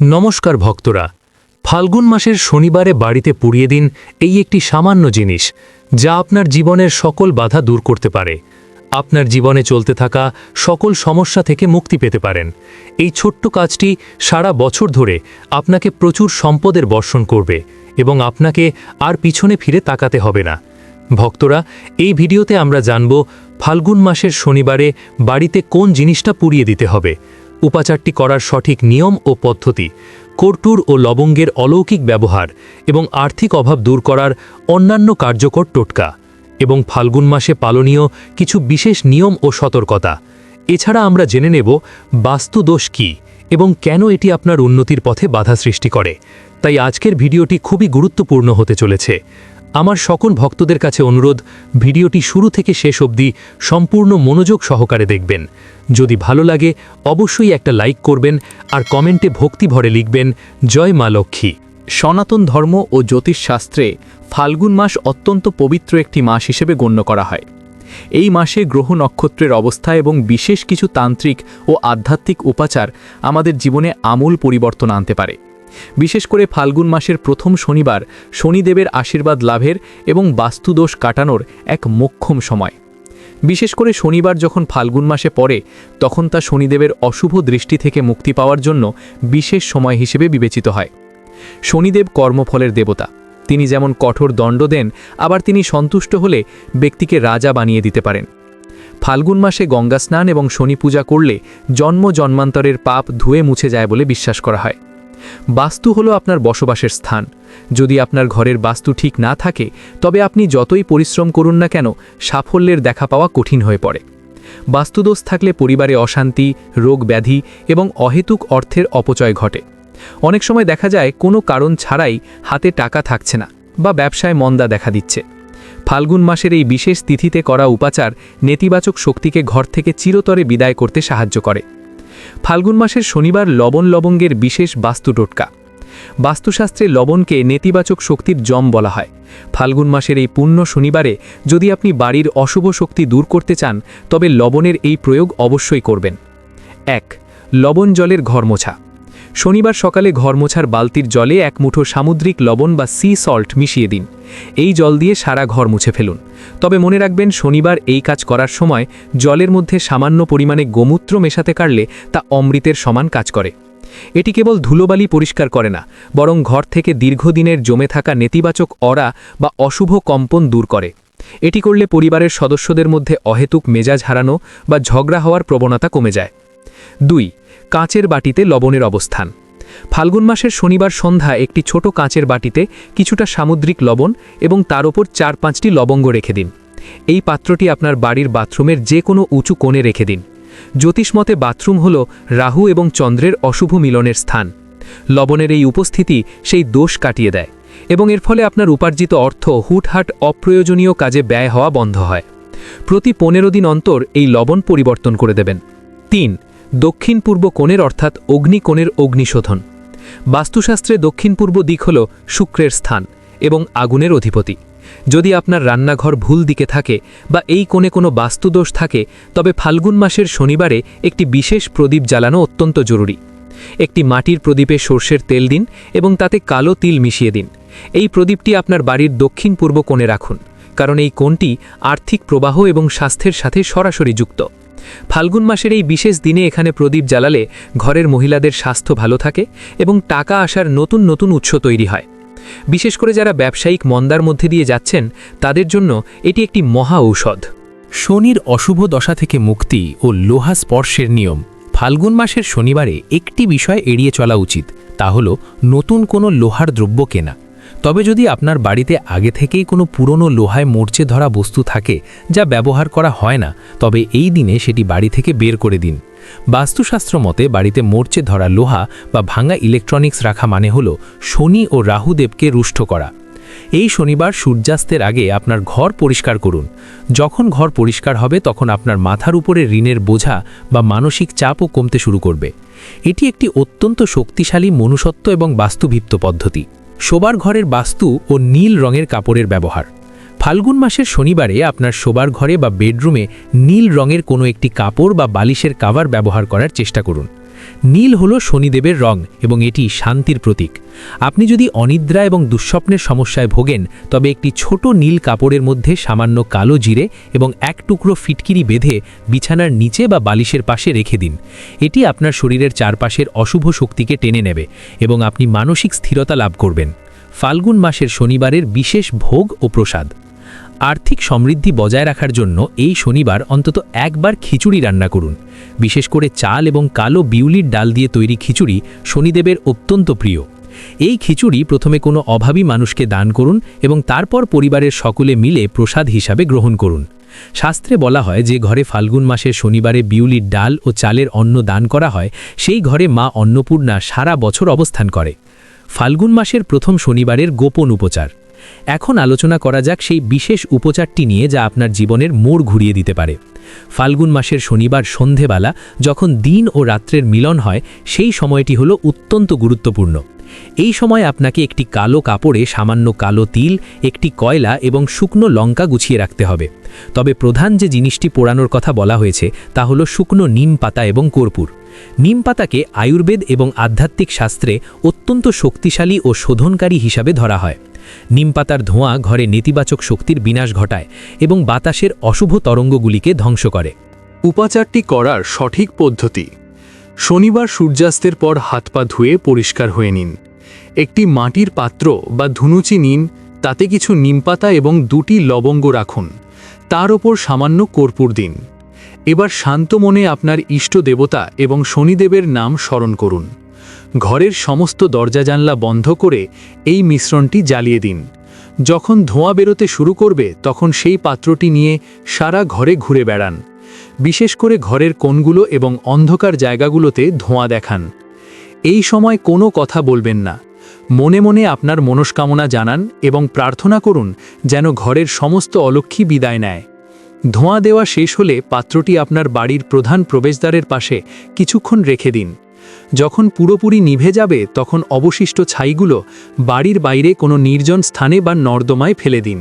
নমস্কার ভক্তরা, ফাল্গুন মাসের শনিবারে বাড়িতে পুড়িয়ে দিন এই একটি সামান্য জিনিস যা আপনার জীবনের সকল বাধা দূর করতে পারে। আপনার জীবনে চলতে থাকা সকল সমস্যা থেকে মুক্তি পেতে পারেন। এই ছোট্ট কাজটি সারা বছর ধরে আপনাকে প্রচুর সম্পদের বর্ষণ করবে এবং আপনাকে আর পিছনে ফিরে তাকাতে হবে না। ভক্তরা, এই ভিডিওতে আমরা জানব ফাল্গুন মাসের শনিবারে বাড়িতে কোন জিনিসটা পুড়িয়ে দিতে হবে, উপাচারটি করার সঠিক নিয়ম ও পদ্ধতি, কর্পূর ও লবঙ্গের অলৌকিক ব্যবহার এবং আর্থিক অভাব দূর করার অন্যান্য কার্যকর টোটকা, এবং ফাল্গুন মাসে পালনীয় কিছু বিশেষ নিয়ম ও সতর্কতা। এছাড়া আমরা জেনে নেব বাস্তু দোষ কী এবং কেন এটি আপনার উন্নতির পথে বাধা সৃষ্টি করে। তাই আজকের ভিডিওটি খুবই গুরুত্বপূর্ণ হতে চলেছে। আমার সকল ভক্তদের কাছে অনুরোধ, ভিডিওটি শুরু থেকে শেষ অবধি সম্পূর্ণ মনোযোগ সহকারে দেখবেন। যদি ভালো লাগে অবশ্যই একটা লাইক করবেন আর কমেন্টে ভক্তি ভরে লিখবেন জয় মা লক্ষ্মী। সনাতন ধর্ম ও জ্যোতিষশাস্ত্রে ফাল্গুন মাস অত্যন্ত পবিত্র একটি মাস হিসেবে গণ্য করা হয়। এই মাসে গ্রহ নক্ষত্রের অবস্থা এবং বিশেষ কিছু তান্ত্রিক ও আধ্যাত্মিক উপাচার আমাদের জীবনে আমূল পরিবর্তন আনতে পারে। বিশেষ করে ফাল্গুন মাসের প্রথম শনিবার শনিদেবের আশীর্বাদ লাভের এবং বাস্তুদোষ কাটানোর এক মোক্ষম সময়। বিশেষ করে শনিবার যখন ফাল্গুন মাসে পড়ে তখন তা শনিদেবের অশুভ দৃষ্টি থেকে মুক্তি পাওয়ার জন্য বিশেষ সময় হিসেবে বিবেচিত হয়। শনিদেব কর্মফলের দেবতা। তিনি যেমন কঠোর দণ্ড দেন, আবার তিনি সন্তুষ্ট হলে ব্যক্তিকে রাজা বানিয়ে দিতে পারেন। ফাল্গুন মাসে গঙ্গা স্নান এবং শনি পূজা করলে জন্ম জন্মান্তরের পাপ ধুয়ে মুছে যায় বলে বিশ্বাস করা হয়। বাস্তু হলো আপনার বসবাসের স্থান। যদি আপনার ঘরের বাস্তু ঠিক না থাকে তবে আপনি যতই পরিশ্রম করুন না কেন সাফল্যের দেখা পাওয়া কঠিন হয়ে পড়ে। বাস্তুদোষ থাকলে পরিবারে অশান্তি, রোগ ব্যাধি এবং অহেতুক অর্থের অপচয় ঘটে। অনেক সময় দেখা যায় কোনো কারণ ছাড়াই হাতে টাকা থাকছে না বা ব্যবসায় মন্দা দেখা দিচ্ছে। ফাল্গুন মাসের এই বিশেষ তিথিতে করা উপাচার নেতিবাচক শক্তিকে ঘর থেকে চিরতরে বিদায় করতে সাহায্য করে। ফাল্গুন মাসের শনিবার লবঙ্গের বিশেষ বাস্তু টোটকা। বাস্তুশাস্ত্রে লবণকে নেতিবাচক শক্তির জম বলা হয়। ফাল্গুন মাসের এই পুণ্য শনিবারে যদি আপনি বাড়ির অশুভ শক্তি দূর করতে চান তবে লবণের এই প্রয়োগ অবশ্যই করবেন। 1. লবণ জলের ঘর মোছা। শনিবার সকালে ঘর মোছার বালতির জলে এক মুঠো সামুদ্রিক লবণ বা সি সল্ট মিশিয়ে দিন। এই জল দিয়ে সারা ঘর মুছে ফেলুন। তবে মনে রাখবেন, শনিবার এই কাজ করার সময় জলের মধ্যে সামান্য পরিমাণে গোমূত্র মেশাতে পারলে তা অমৃতের সমান কাজ করে। এটি কেবল ধুলোবালি পরিষ্কার করে না, বরং ঘর থেকে দীর্ঘদিনের জমে থাকা নেতিবাচক অরা বা অশুভ কম্পন দূর করে। এটি করলে পরিবারের সদস্যদের মধ্যে অহেতুক মেজাজ হারানো বা ঝগড়া হওয়ার প্রবণতা কমে যায়। 2. কাঁচের বাটিতে লবণের অবস্থান। ফাল্গুন মাসের শনিবার সন্ধ্যা একটি ছোট কাঁচের বাটিতে কিছুটা সামুদ্রিক লবণ এবং তার ওপর 4-5টি লবঙ্গ রেখে দিন। এই পাত্রটি আপনার বাড়ির বাথরুমের যে কোনো উঁচু কোণে রেখে দিন। জ্যোতিষমতে বাথরুম হল রাহু এবং চন্দ্রের অশুভ মিলনের স্থান। লবণের এই উপস্থিতি সেই দোষ কাটিয়ে দেয় এবং এর ফলে আপনার উপার্জিত অর্থ হুটহাট অপ্রয়োজনীয় কাজে ব্যয় হওয়া বন্ধ হয়। প্রতি 15 দিন অন্তর এই লবণ পরিবর্তন করে দেবেন। 3. দক্ষিণ পূর্ব কোণের অর্থাৎ অগ্নিকোণের অগ্নিশোধন। বাস্তুশাস্ত্রে দক্ষিণ পূর্ব দিক হল শুক্রের স্থান এবং আগুনের অধিপতি। যদি আপনার রান্নাঘর ভুল দিকে থাকে বা এই কোণে কোনো বাস্তুদোষ থাকে তবে ফাল্গুন মাসের শনিবারে একটি বিশেষ প্রদীপ জ্বালানো অত্যন্ত জরুরি। একটি মাটির প্রদীপে সর্ষের তেল দিন এবং তাতে কালো তিল মিশিয়ে দিন। এই প্রদীপটি আপনার বাড়ির দক্ষিণ পূর্ব কোণে রাখুন, কারণ এই কোণটি আর্থিক প্রবাহ এবং স্বাস্থ্যের সাথে সরাসরি যুক্ত। ফাল্গুন মাসের এই বিশেষ দিনে এখানে প্রদীপ জ্বালালে ঘরের মহিলাদের স্বাস্থ্য ভালো থাকে এবং টাকা আসার নতুন নতুন উৎস তৈরি হয়। বিশেষ করে যারা ব্যবসায়িক মন্দার মধ্যে দিয়ে যাচ্ছেন তাদের জন্য এটি একটি মহা ঔষধ। শনির অশুভ দশা থেকে মুক্তি ও লোহা স্পর্শের নিয়ম। ফাল্গুন মাসের শনিবারে একটি বিষয় এড়িয়ে চলা উচিত, তা হল নতুন কোনো লোহার দ্রব্য কেনা। তবে যদি আপনার বাড়িতে আগে থেকেই কোনো পুরনো লোহায় মরচে ধরা বস্তু থাকে যা ব্যবহার করা হয় না, তবে এই দিনে সেটি বাড়ি থেকে বের করে দিন। বাস্তুশাস্ত্র মতে বাড়িতে মরচে ধরা লোহা বা ভাঙা ইলেকট্রনিক্স রাখা মানে হল শনি ও রাহুদেবকে রুষ্ট করা। এই শনিবার সূর্যাস্তের আগে আপনার ঘর পরিষ্কার করুন। যখন ঘর পরিষ্কার হবে তখন আপনার মাথার উপরে ঋণের বোঝা বা মানসিক চাপও কমতে শুরু করবে। এটি একটি অত্যন্ত শক্তিশালী মনুষ্যত্ব এবং বাস্তুভিত্ত পদ্ধতি। শোবার ঘরের বাস্তু ও নীল রঙের কাপড়ের ব্যবহার। ফাল্গুন মাসের শনিবারে আপনার শোবার ঘরে বা বেডরুমে নীল রঙের কোনো একটি কাপড় বা বালিশের কাভার ব্যবহার করার চেষ্টা করুন। নীল হলো শনিদেবের রং এবং এটি শান্তির প্রতীক। আপনি যদি অনিদ্রা এবং দুঃস্বপ্নের সমস্যায় ভোগেন তবে একটি ছোট নীল কাপড়ের মধ্যে সামান্য কালো জিরে এবং এক টুকরো ফিটকিরি বেঁধে বিছানার নিচে বা বালিশের পাশে রেখে দিন। এটি আপনার শরীরের চারপাশের অশুভ শক্তিকে টেনে নেবে এবং আপনি মানসিক স্থিরতা লাভ করবেন। ফাল্গুন মাসের শনিবারের বিশেষ ভোগ ও প্রসাদ। আর্থিক সমৃদ্ধি বজায় রাখার জন্য এই শনিবার অন্তত একবার খিচুড়ি রান্না করুন। বিশেষ করে চাল এবং কালো বিউলির ডাল দিয়ে তৈরি খিচুড়ি শনিদেবের অত্যন্ত প্রিয়। এই খিচুড়ি প্রথমে কোনো অভাবী মানুষকে দান করুন এবং তারপর পরিবারের সকলে মিলে প্রসাদ হিসাবে গ্রহণ করুন। শাস্ত্রে বলা হয় যে ঘরে ফাল্গুন মাসের শনিবারে বিউলির ডাল ও চালের অন্ন দান করা হয় সেই ঘরে মা অন্নপূর্ণা সারা বছর অবস্থান করে। ফাল্গুন মাসের প্রথম শনিবারের গোপন উপচার। এখন আলোচনা করা যাক সেই বিশেষ উপচারটি নিয়ে যা আপনার জীবনের মোড় ঘুরিয়ে দিতে পারে। ফাল্গুন মাসের শনিবার সন্ধেবেলা যখন দিন ও রাত্রের মিলন হয় সেই সময়টি হলো অত্যন্ত গুরুত্বপূর্ণ। এই সময় আপনাকে একটি কালো কাপড়ে সামান্য কালো তিল, একটি কয়লা এবং শুকনো লঙ্কা গুছিয়ে রাখতে হবে। তবে প্রধান যে জিনিসটি পোড়ানোর কথা বলা হয়েছে তা হলো শুকনো নিম পাতা এবং কর্পূর। নিম পাতাকে আয়ুর্বেদ এবং আধ্যাত্মিক শাস্ত্রে অত্যন্ত শক্তিশালী ও শোধনকারী হিসাবে ধরা হয়। নিম পাতার ধোঁয়া ঘরে নেতিবাচক শক্তির বিনাশ ঘটায় এবং বাতাসের অশুভ তরঙ্গগুলিকে ধ্বংস করে। উপাচারটি করার সঠিক পদ্ধতি: শনিবার সূর্যাস্তের পর হাত পা ধুয়ে পরিষ্কার হয়ে নিন। একটি মাটির পাত্র বা ধুনুচি নিন, তাতে কিছু নিমপাতা এবং 2টি লবঙ্গ রাখুন, তার ওপর সামান্য কর্পূর দিন। এবার শান্ত মনে আপনার ইষ্ট দেবতা এবং শনিদেবের নাম স্মরণ করুন। ঘরের সমস্ত দরজা জানলা বন্ধ করে এই মিশ্রণটি জ্বালিয়ে দিন। যখন ধোঁয়া বেরোতে শুরু করবে তখন সেই পাত্রটি নিয়ে সারা ঘরে ঘুরে বেড়ান। বিশেষ করে ঘরের কোণগুলো এবং অন্ধকার জায়গাগুলোতে ধোঁয়া দেখান। এই সময় কোনো কথা বলবেন না। মনে মনে আপনার মনস্কামনা জানান এবং প্রার্থনা করুন যেন ঘরের সমস্ত অলক্ষ্মী বিদায় নেয়। ধোঁয়া দেওয়া শেষ হলে পাত্রটি আপনার বাড়ির প্রধান প্রবেশদ্বারের পাশে কিছুক্ষণ রেখে দিন। যখন পুরোপুরি নিভে যাবে তখন অবশিষ্ট ছাইগুলো বাড়ির বাইরে কোনো নির্জন স্থানে বা নর্দমায় ফেলে দিন।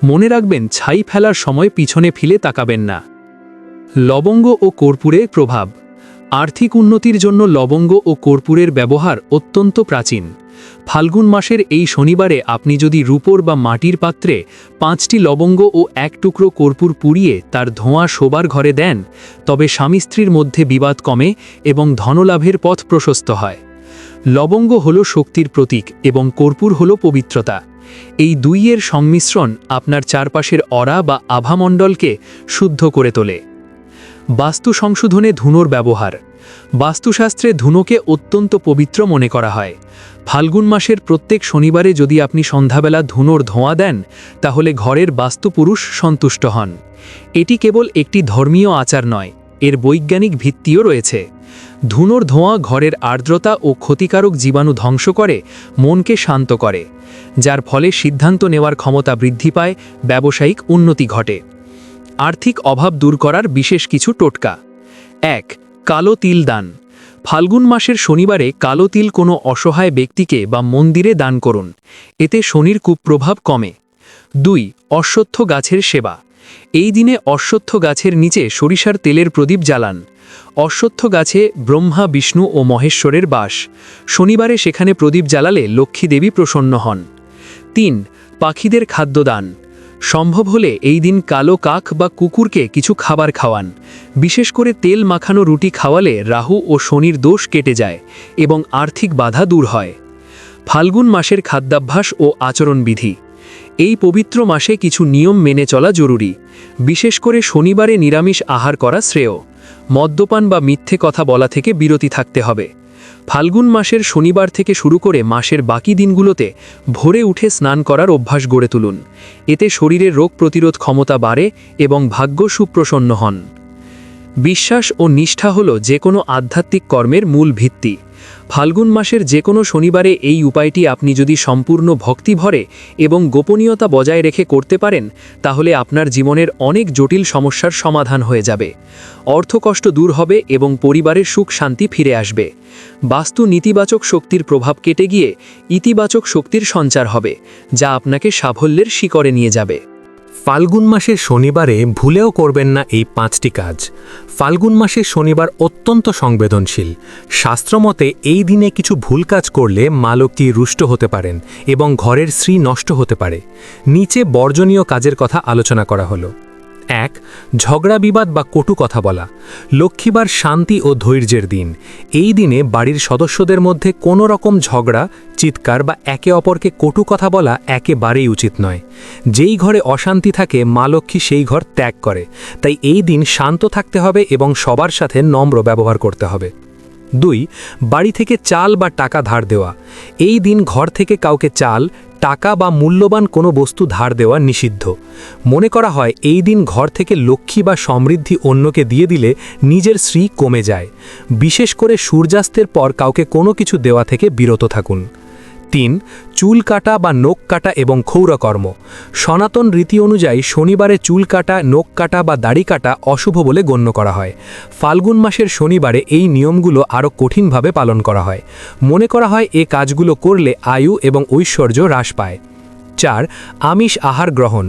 মনে রাখবেন, ছাই ফেলার সময় পিছনে ফিরে তাকাবেন না। লবঙ্গ ও কর্পূরের প্রভাব। আর্থিক উন্নতির জন্য লবঙ্গ ও কর্পূরের ব্যবহার অত্যন্ত প্রাচীন। ফাল্গুন মাসের এই শনিবারে আপনি যদি রূপোর বা মাটির পাত্রে 5টি লবঙ্গ ও 1 টুকরো কর্পূর পুড়িয়ে তার ধোঁয়া শোবার ঘরে দেন, তবে স্বামী স্ত্রীর মধ্যে বিবাদ কমে এবং ধনলাভের পথ প্রশস্ত হয়। লবঙ্গ হল শক্তির প্রতীক এবং কর্পূর হল পবিত্রতা। এই দুইয়ের সংমিশ্রণ আপনার চারপাশের অরা বা আভামণ্ডলকে শুদ্ধ করে তোলে। বাস্তু সংশোধনে ধুনোর ব্যবহার। বাস্তুশাস্ত্রে ধুনোকে অত্যন্ত পবিত্র মনে করা হয়। ফাল্গুন মাসের প্রত্যেক শনিবারে যদি আপনি সন্ধ্যাবেলা ধুনোর ধোঁয়া দেন তাহলে ঘরের বাস্তুপুরুষ সন্তুষ্ট হন। এটি কেবল একটি ধর্মীয় আচার নয়, এর বৈজ্ঞানিক ভিত্তিও রয়েছে। ধুনোর ধোঁয়া ঘরের আর্দ্রতা ও ক্ষতিকারক জীবাণু ধ্বংস করে মনকে শান্ত করে, যার ফলে সিদ্ধান্ত নেওয়ার ক্ষমতা বৃদ্ধি পায়, ব্যবসায়িক উন্নতি ঘটে। আর্থিক অভাব দূর করার বিশেষ কিছু টোটকা। 1. কালো তিল দান। ফাল্গুন মাসের শনিবারে কালো তিল কোনো অসহায় ব্যক্তিকে বা মন্দিরে দান করুন, এতে শনির কুপ্রভাব কমে। 2. অশ্বত্থ গাছের সেবা। এই দিনে অশ্বত্থ গাছের নিচে সরিষার তেলের প্রদীপ জ্বালান। অশ্বত্থ গাছে ব্রহ্মা, বিষ্ণু ও মহেশ্বরের বাস। শনিবারে সেখানে প্রদীপ জ্বালালে লক্ষ্মী দেবী প্রসন্ন হন। 3. পাখিদের খাদ্যদান। সম্ভব হলে এই দিন কালো কাক বা কুকুরকে কিছু খাবার খাওয়ান। বিশেষ করে তেল মাখানো রুটি খাওয়ালে রাহু ও শনির দোষ কেটে যায় এবং আর্থিক বাধা দূর হয়। ফাল্গুন মাসের খাদ্যাভ্যাস ও আচরণবিধি। এই পবিত্র মাসে কিছু নিয়ম মেনে চলা জরুরি। বিশেষ করে শনিবারে নিরামিষ আহার করা শ্রেয়। মদ্যপান বা মিথ্যে কথা বলা থেকে বিরতি থাকতে হবে। ফাল্গুন মাসের শনিবার থেকে শুরু করে মাসের বাকি দিনগুলোতে ভোরে উঠে স্নান করার অভ্যাস গড়ে তুলুন। এতে শরীরের রোগ প্রতিরোধ ক্ষমতা বাড়ে এবং ভাগ্য সুপ্রসন্ন হন। বিশ্বাস ও নিষ্ঠা হল যে কোনো আধ্যাত্মিক কর্মের মূল ভিত্তি। ফাল্গুন মাসের যে কোনো শনিবারে এই উপায়টি আপনি যদি সম্পূর্ণ ভক্তি ভরে এবং গোপনীয়তা বজায় রেখে করতে পারেন তাহলে আপনার জীবনের অনেক জটিল সমস্যার সমাধান হয়ে যাবে। অর্থকষ্ট দূর হবে এবং পরিবারের সুখ শান্তি ফিরে আসবে। বাস্তু নেতিবাচক শক্তির প্রভাব কেটে গিয়ে ইতিবাচক শক্তির সঞ্চার হবে, যা আপনাকে সাফল্যের শিখরে নিয়ে যাবে। ফাল্গুন মাসের শনিবারে ভুলেও করবেন না এই 5টি কাজ। ফাল্গুন মাসের শনিবার অত্যন্ত সংবেদনশীল। শাস্ত্রমতে এই দিনে কিছু ভুল কাজ করলে মা লক্ষ্মী রুষ্ট হতে পারেন এবং ঘরের শ্রী নষ্ট হতে পারে। নিচে বর্জনীয় কাজের কথা আলোচনা করা হলো। 1. ঝগড়া বিবাদ বা কটু কথা বলা। লক্ষ্মীবার শান্তি ও ধৈর্যের দিন। এই দিনে বাড়ির সদস্যদের মধ্যে কোনো রকম ঝগড়া, চিৎকার বা একে অপরকে কটু কথা বলা একেবারেই উচিত নয়। যেই ঘরে অশান্তি থাকে মা লক্ষ্মী সেই ঘর ত্যাগ করে, তাই এই দিন শান্ত থাকতে হবে এবং সবার সাথে নম্র ব্যবহার করতে হবে। 2. বাড়ি থেকে চাল বা টাকা ধার দেওয়া। এই দিন ঘর থেকে কাউকে চাল, টাকা বা মূল্যবান কোনো বস্তু ধার দেওয়া নিষিদ্ধ। মনে করা হয় এই দিন ঘর থেকে লক্ষ্মী বা সমৃদ্ধি অন্যকে দিয়ে দিলে নিজের শ্রী কমে যায়। বিশেষ করে সূর্যাস্তের পর কাউকে কোনো কিছু দেওয়া থেকে বিরত থাকুন। 3. চুল কাটা বা নখ কাটা এবং ক্ষৌরকর্ম। সনাতন রীতি অনুযায়ী শনিবারে চুল কাটা, নখ কাটা বা দাড়ি কাটা অশুভ বলে গণ্য করা হয়। ফাল্গুন মাসের শনিবারে এই নিয়মগুলো আরও কঠিনভাবে পালন করা হয়। মনে করা হয় এ কাজগুলো করলে আয়ু এবং ঐশ্বর্য হ্রাস পায়। 4. আমিষ আহার গ্রহণ।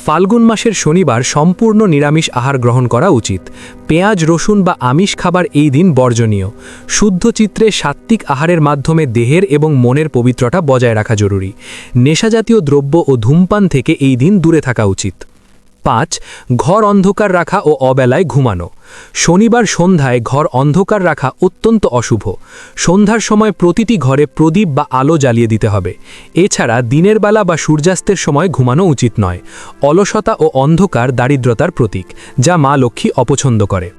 ফাল্গুন মাসের শনিবার সম্পূর্ণ নিরামিষ আহার গ্রহণ করা উচিত। পেঁয়াজ, রসুন বা আমিষ খাবার এই দিন বর্জনীয়। শুদ্ধ চিত্রে সাত্ত্বিক আহারের মাধ্যমে দেহের এবং মনের পবিত্রতা বজায় রাখা জরুরি। নেশাজাতীয় দ্রব্য ও ধূমপান থেকে এই দিন দূরে থাকা উচিত। 5. ঘর অন্ধকার রাখা ও অবেলায় ঘুমানো। শনিবার সন্ধ্যায় ঘর অন্ধকার রাখা অত্যন্ত অশুভ। সন্ধ্যার সময় প্রতিটি ঘরে প্রদীপ বা আলো জ্বালিয়ে দিতে হবে। এছাড়া দিনের বেলা বা সূর্যাস্তের সময় ঘুমানো উচিত নয়। অলসতা ও অন্ধকার দারিদ্রতার প্রতীক, যা মা লক্ষ্মী অপছন্দ করে।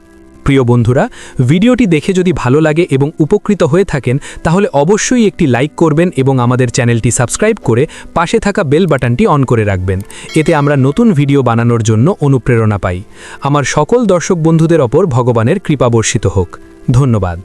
প্রিয় বন্ধুরা, ভিডিওটি দেখে যদি ভালো লাগে এবং উপকৃত হয়ে থাকেন তাহলে অবশ্যই একটি লাইক করবেন এবং আমাদের চ্যানেলটি সাবস্ক্রাইব করে পাশে থাকা বেল বাটনটি অন করে রাখবেন। এতে আমরা নতুন ভিডিও বানানোর জন্য অনুপ্রেরণা পাই। আমার সকল দর্শক বন্ধুদের ওপর ভগবানের কৃপা বর্ষিত হোক। ধন্যবাদ।